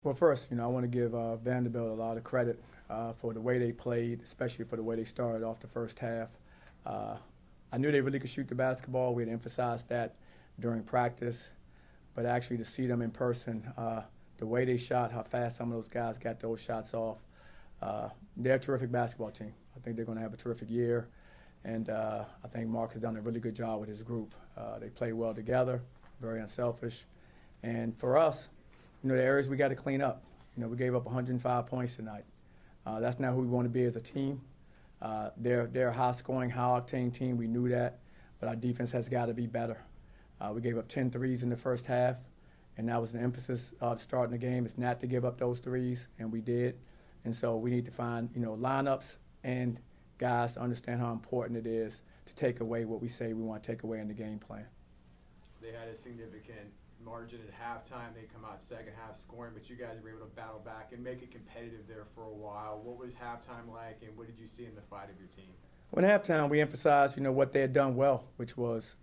Well, first, I want to give Vanderbilt a lot of credit for the way they played, especially for the way they started off the first half. Uh, I knew they really could shoot the basketball. We had emphasized that during practice, but actually to see them in person, the way they shot, how fast some of those guys got those shots off, they're a terrific basketball team. I think they're going to have a terrific year, and I think Mark has done a really good job with his group. They play well together, very unselfish, and for us, the areas we got to clean up. We gave up 105 points tonight. That's not who we want to be as a team. They're a high-scoring, high-octane team. We knew that, but our defense has got to be better. We gave up 10 threes in the first half, and that was an emphasis starting the game. It's not to give up those threes, and we did. And so we need to find, lineups and guys to understand how important it is to take away what we say we want to take away in the game plan. They had a significant margin at halftime. They come out second half scoring, but you guys were able to battle back and make it competitive there for a while. What was halftime like, and what did you see in the fight of your team? When halftime, we emphasized, what they had done well, which was,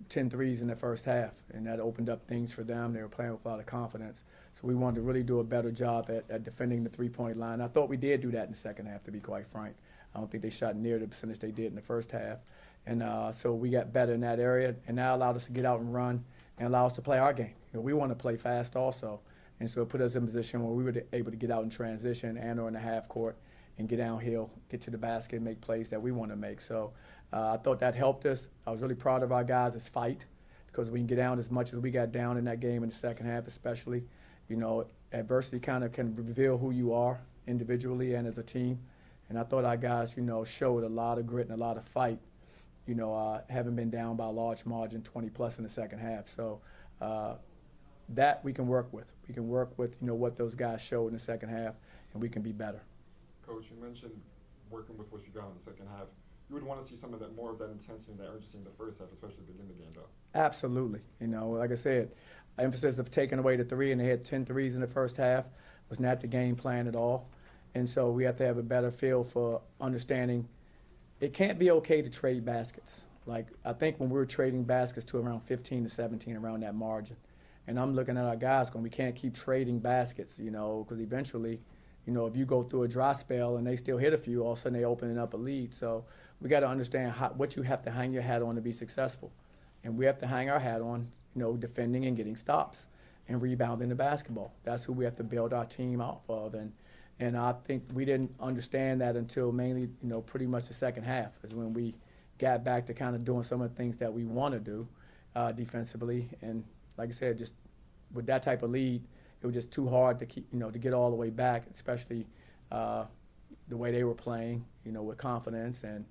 10 threes in the first half, and that opened up things for them. They were playing with a lot of confidence. So we wanted to really do a better job at defending the three-point line. I thought we did do that in the second half, to be quite frank. I don't think they shot near the percentage they did in the first half. And so we got better in that area, and that allowed us to get out and run and allow us to play our game. We want to play fast also. And so it put us in a position where we were able to get out in transition and or in the half court and get downhill, get to the basket, and make plays that we want to make. So I thought that helped us. I was really proud of our guys' fight because we can get down as much as we got down in that game in the second half especially. Adversity kind of can reveal who you are individually and as a team. And I thought our guys, showed a lot of grit and a lot of fight, having been down by a large margin, 20-plus in the second half. So that we can work with. We can work with, what those guys showed in the second half, and we can be better. Coach, you mentioned working with what you got in the second half. You would want to see some of that, more of that intensity and that urgency in the first half, especially at the beginning of the game, though. Absolutely. Like I said, emphasis of taking away the three, and they had 10 threes in the first half, was not the game plan at all. And so we have to have a better feel for understanding it can't be okay to trade baskets. Like, I think when we were trading baskets to around 15 to 17, around that margin. And I'm looking at our guys going, we can't keep trading baskets, because eventually, if you go through a dry spell and they still hit a few, all of a sudden they opening up a lead. So we got to understand what you have to hang your hat on to be successful. And we have to hang our hat on, defending and getting stops and rebounding the basketball. That's who we have to build our team off of. And I think we didn't understand that until mainly, pretty much the second half is when we got back to kind of doing some of the things that we want to do defensively. And like I said, just with that type of lead, it was just too hard to keep, to get all the way back, especially the way they were playing, with confidence. And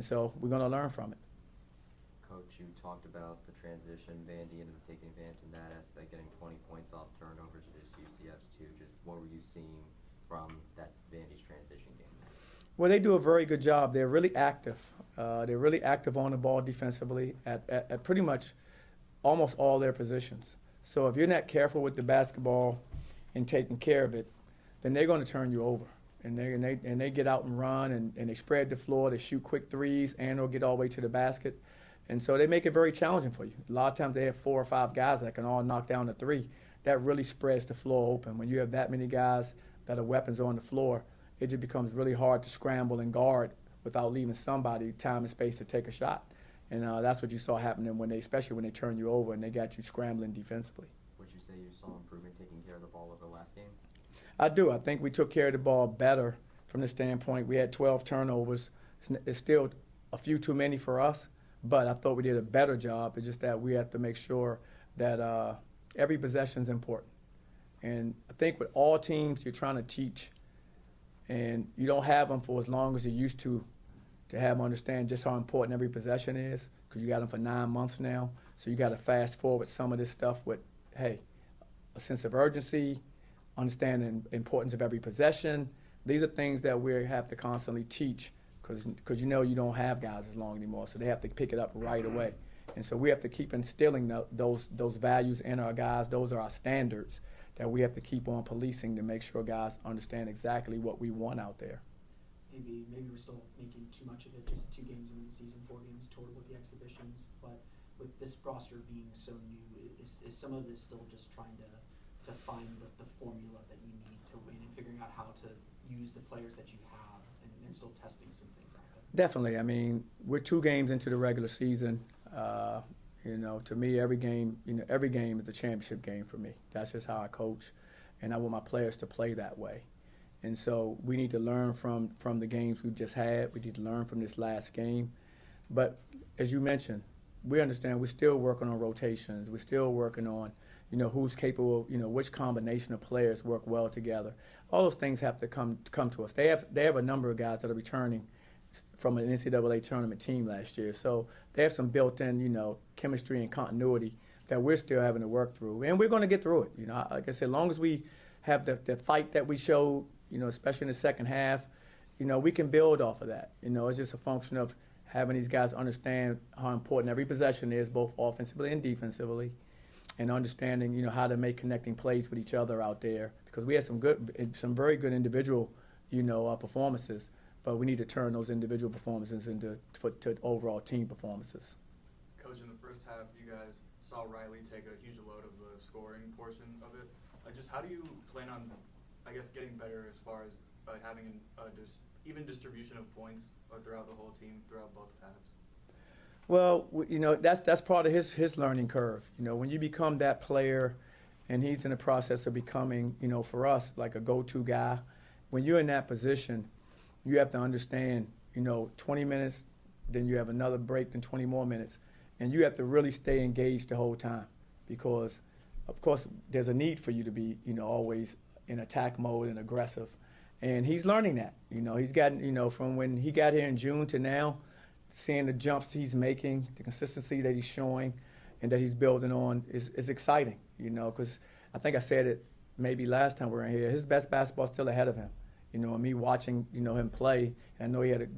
so we're going to learn from it. Coach, you talked about the transition, Vandy, and taking advantage in that aspect, getting 20 points off turnovers against UCF's too. Just what were you seeing from that Vandy's transition game? Well, they do a very good job. They're really active. They're really active on the ball defensively at pretty much almost all their positions. So if you're not careful with the basketball and taking care of it, then they're going to turn you over. And they get out and run, and they spread the floor. They shoot quick threes and or get all the way to the basket. And so they make it very challenging for you. A lot of times they have 4 or 5 guys that can all knock down a three. That really spreads the floor open. When you have that many guys that are weapons on the floor, it just becomes really hard to scramble and guard without leaving somebody time and space to take a shot. And that's what you saw happening especially when they turn you over and they got you scrambling defensively. Would you say you saw improvement taking care of the ball over the last game? I do. I think we took care of the ball better from the standpoint. We had 12 turnovers. It's still a few too many for us, but I thought we did a better job. It's just that we have to make sure that every possession is important. And I think with all teams, you're trying to teach, and you don't have them for as long as you used to have them understand just how important every possession is, because you got them for 9 months now. So you got to fast forward some of this stuff with, hey, a sense of urgency, understanding the importance of every possession. These are things that we have to constantly teach because you don't have guys as long anymore, so they have to pick it up right away. And so we have to keep instilling those values in our guys. Those are our standards that we have to keep on policing to make sure guys understand exactly what we want out there. Maybe we're still making too much of it, just 2 games into the season, 4 games total with the exhibitions. But with this roster being so new, is some of this still just trying to to find the formula that you need to win and figuring out how to use the players that you have and still testing some things out there? Definitely. I mean, we're 2 games into the regular season. To me, every game is a championship game for me. That's just how I coach, and I want my players to play that way. And so we need to learn from the games we've just had. We need to learn from this last game. But as you mentioned, we understand we're still working on rotations. We're still working on, who's capable, which combination of players work well together. All those things have to come to us. They have a number of guys that are returning from an NCAA tournament team last year. So they have some built-in, chemistry and continuity that we're still having to work through. And we're going to get through it. Like I said, as long as we have the fight that we showed, especially in the second half, we can build off of that. It's just a function of having these guys understand how important every possession is, both offensively and defensively, and understanding, how to make connecting plays with each other out there. Because we had some very good individual, performances, but we need to turn those individual performances into overall team performances. Coach, in the first half, you guys saw Riley take a huge load of the scoring portion of it. Just how do you plan on, getting better as far as having an even distribution of points throughout the whole team, throughout both halves? Well, that's part of his learning curve. When you become that player, and he's in the process of becoming, for us, like a go-to guy, when you're in that position, you have to understand, 20 minutes, then you have another break, then 20 more minutes, and you have to really stay engaged the whole time because, of course, there's a need for you to be, always in attack mode and aggressive. And he's learning that. He's gotten, from when he got here in June to now, seeing the jumps he's making, the consistency that he's showing, and that he's building on is exciting, because I think I said it maybe last time we were in here, his best basketball is still ahead of him. And me watching, him play, and I know he had a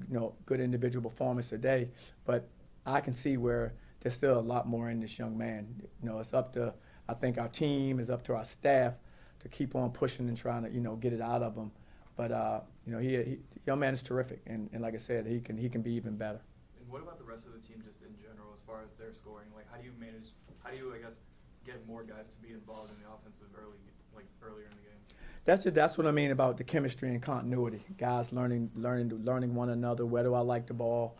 good individual performance today, but I can see where there's still a lot more in this young man. It's up to, I think, our team, it's up to our staff to keep on pushing and trying to, get it out of him. But, young man is terrific, and like I said, he can be even better. And what about the rest of the team just in general as far as their scoring? How do you get more guys to be involved in the offensive earlier in the game? That's what I mean about the chemistry and continuity. Guys learning one another. Where do I like the ball?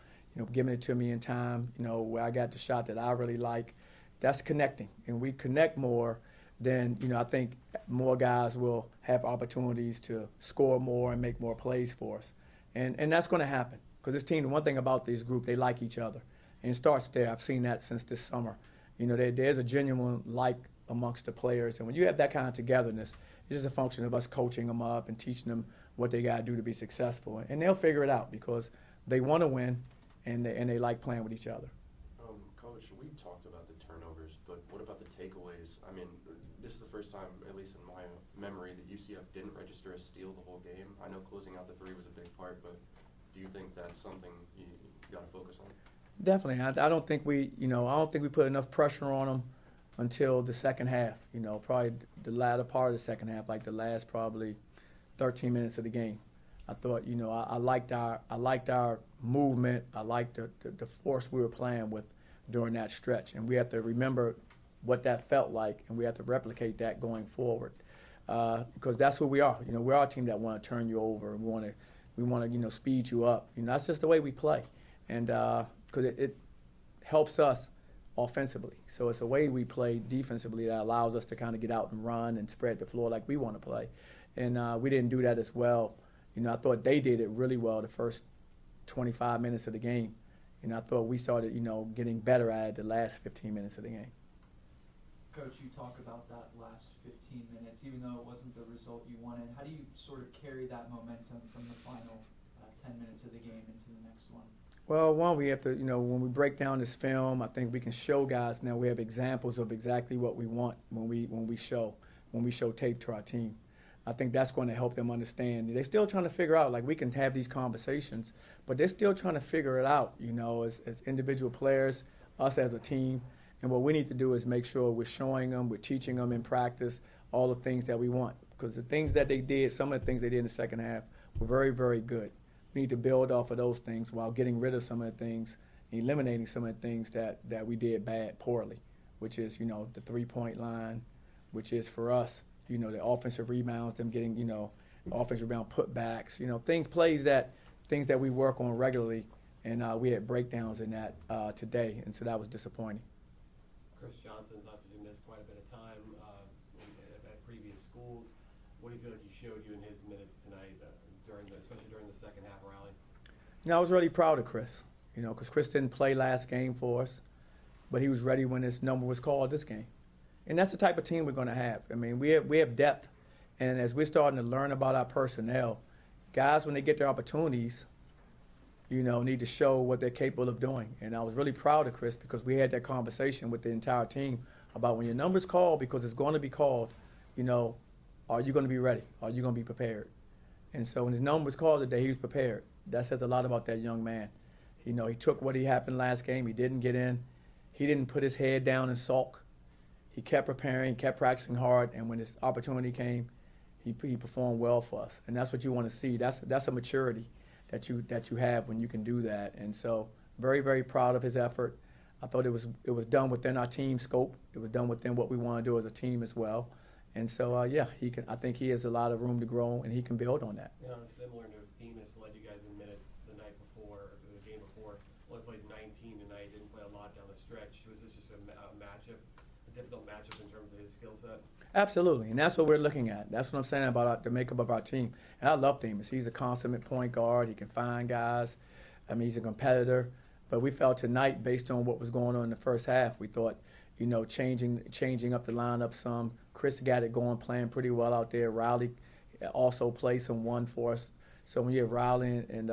Giving it to me in time. Where I got the shot that I really like. That's connecting, and we connect more. Then I think more guys will have opportunities to score more and make more plays for us, and that's going to happen because this team. The one thing about this group, they like each other, and it starts there. I've seen that since this summer. There's a genuine like amongst the players, and when you have that kind of togetherness, it's just a function of us coaching them up and teaching them what they got to do to be successful, and they'll figure it out because they want to win, and they like playing with each other. Coach, we talked about the turnovers, but what about the takeaways? I mean, this is the first time, at least in my memory, that UCF didn't register a steal the whole game. I know closing out the 3 was a big part, but do you think that's something you got to focus on? Definitely. I don't think we put enough pressure on them until the second half. Probably the latter part of the second half, like the last probably 13 minutes of the game. I thought, I liked our movement. I liked the force we were playing with during that stretch, and we have to remember what that felt like, and we have to replicate that going forward, because that's who we are. We're a team that want to turn you over, and we want to speed you up. That's just the way we play, and because it helps us offensively. So it's a way we play defensively that allows us to kind of get out and run and spread the floor like we want to play, and we didn't do that as well. I thought they did it really well the first 25 minutes of the game. I thought we started, getting better at it the last 15 minutes of the game. Coach, you talk about that last 15 minutes, even though it wasn't the result you wanted. How do you sort of carry that momentum from the final 10 minutes of the game into the next one? Well, one, we have to, when we break down this film, I think we can show guys now we have examples of exactly what we want when we show tape to our team. I think that's going to help them understand. They're still trying to figure out, we can have these conversations, but they're still trying to figure it out, as individual players, us as a team. And what we need to do is make sure we're showing them, we're teaching them in practice all the things that we want. Because the things that they did, some of the things they did in the second half were very, very good. We need to build off of those things while getting rid of some of the things, eliminating some of the things that we did poorly, which is, the three-point line, which is for us, You know, the offensive rebounds, them getting, you know, offensive rebound putbacks, you know, things that we work on regularly, and we had breakdowns in that today, and so that was disappointing. Chris Johnson's obviously missed quite a bit of time at previous schools. What do you feel like he showed you in his minutes tonight, especially during the second half rally? You know, I was really proud of Chris, you know, because Chris didn't play last game for us, but he was ready when his number was called this game. And that's the type of team we're going to have. I mean, we have depth, and as we're starting to learn about our personnel, guys, when they get their opportunities, you know, need to show what they're capable of doing. And I was really proud of Chris because we had that conversation with the entire team about when your number's called, because it's going to be called, you know, are you going to be ready? Are you going to be prepared? And so when his number was called today, he was prepared. That says a lot about that young man. You know, he took what he happened last game. He didn't get in. He didn't put his head down and sulk. He kept preparing, kept practicing hard, and when his opportunity came, he performed well for us. And that's what you want to see. That's a maturity that you have when you can do that. And so very, very proud of his effort. I thought it was done within our team scope. It was done within what we want to do as a team as well. And so yeah, I think he has a lot of room to grow, and he can build on that. And on a similar note, Themis led you guys in minutes the night before, or the game before. Only played 19 tonight, didn't play a lot down the stretch. Was this just a matchup, a difficult matchup in terms of his skill set? Absolutely, and that's what we're looking at. That's what I'm saying about the makeup of our team. And I love Themis. He's a consummate point guard. He can find guys. I mean, he's a competitor. But we felt tonight, based on what was going on in the first half, we thought, you know, changing up the lineup some. Chris got it going, playing pretty well out there. Riley also played some one for us. So when you have Riley and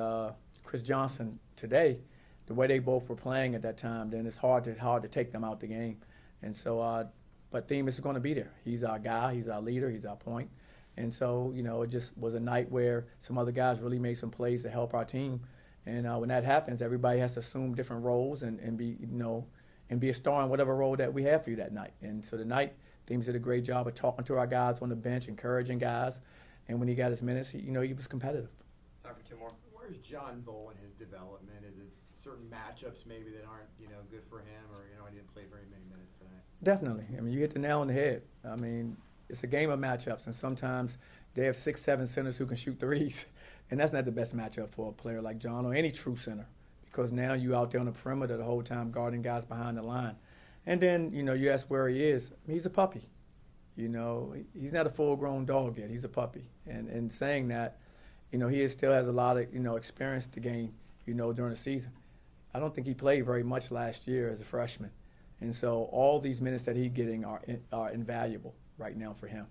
Chris Johnson today, the way they both were playing at that time, then it's hard to take them out the game. And so, but Themis is going to be there. He's our guy. He's our leader. He's our point. And so, you know, it just was a night where some other guys really made some plays to help our team. And when that happens, everybody has to assume different roles and be, you know, and be a star in whatever role that we have for you that night. And so tonight, Themis did a great job of talking to our guys on the bench, encouraging guys. And when he got his minutes, he was competitive. Time for two more. Where's John Bull in his development? Is it certain matchups maybe that aren't, you know, good for him, or, you know, I didn't play very many minutes tonight? Definitely. I mean, you hit the nail on the head. I mean, it's a game of matchups, and sometimes they have 6, 7 centers who can shoot threes, and that's not the best matchup for a player like John or any true center, because now you out there on the perimeter the whole time guarding guys behind the line. And then, you know, you ask where he is. He's a puppy. You know, he's not a full-grown dog yet. He's a puppy. And saying that, you know, he still has a lot of, you know, experience to gain, you know, during the season. I don't think he played very much last year as a freshman. And so all these minutes that he's getting are invaluable right now for him.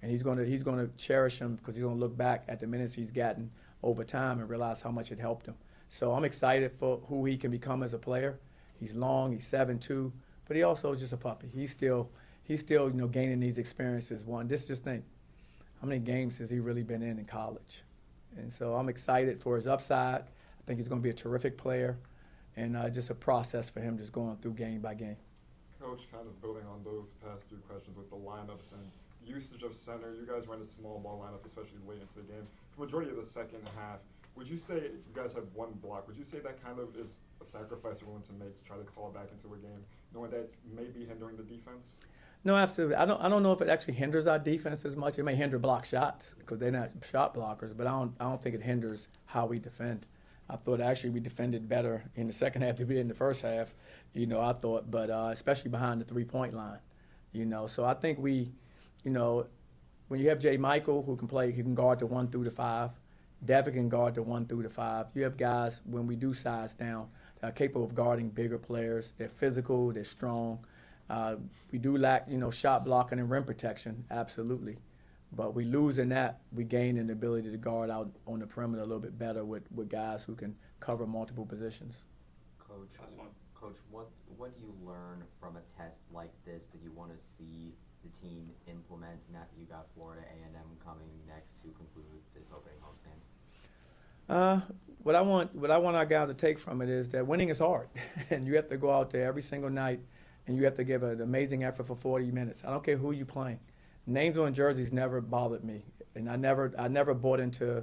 And he's going to cherish them because he's going to look back at the minutes he's gotten over time and realize how much it helped him. So I'm excited for who he can become as a player. He's long, he's 7'2", but he also is just a puppy. He's still, you know, gaining these experiences. Just think, how many games has he really been in college? And so I'm excited for his upside. I think he's going to be a terrific player, and just a process for him just going through game by game. Coach, kind of building on those past 2 questions with the lineups and usage of center, you guys ran a small ball lineup, especially late into the game. For the majority of the second half, would you say you guys had one block? Would you say that kind of is a sacrifice you're willing to make to try to call it back into a game, knowing that it's maybe hindering the defense? No, absolutely. I don't know if it actually hinders our defense as much. It may hinder block shots because they're not shot blockers, but I don't think it hinders how we defend. I thought actually we defended better in the second half than we did in the first half. You know, I thought, but especially behind the 3-point line. You know, so I think we, you know, when you have J. Michael who can play, he can guard the 1 through the 5. Devin can guard the 1 through the 5. You have guys, when we do size down, that are capable of guarding bigger players. They're physical, they're strong. We do lack, you know, shot blocking and rim protection, absolutely. But we lose in that, we gain in the ability to guard out on the perimeter a little bit better with guys who can cover multiple positions. Coach, what do you learn from a test like this that you want to see the team implement now that you got Florida A&M coming next to conclude this opening homestand? What I want our guys to take from it is that winning is hard, and you have to go out there every single night, and you have to give an amazing effort for 40 minutes. I don't care who you're playing. Names on jerseys never bothered me, and I never bought into,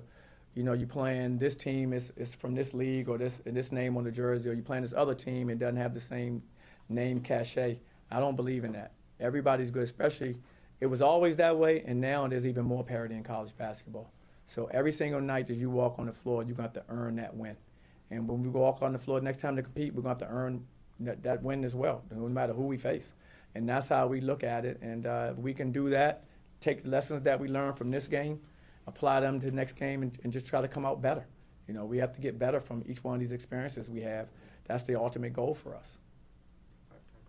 you know, you playing this team is from this league or this name on the jersey, or you playing this other team and doesn't have the same name cachet. I don't believe in that. Everybody's good, especially It was always that way, and now there's even more parity in college basketball. So every single night that you walk on the floor, you're going to have to earn that win. And when we walk on the floor next time to compete, we're going to have to earn that win as well, no matter who we face. And that's how we look at it. And if we can do that, take the lessons that we learned from this game, apply them to the next game, and just try to come out better. You know, we have to get better from each one of these experiences we have. That's the ultimate goal for us.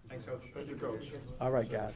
Thanks, Coach. Thank you, Coach. All right, guys.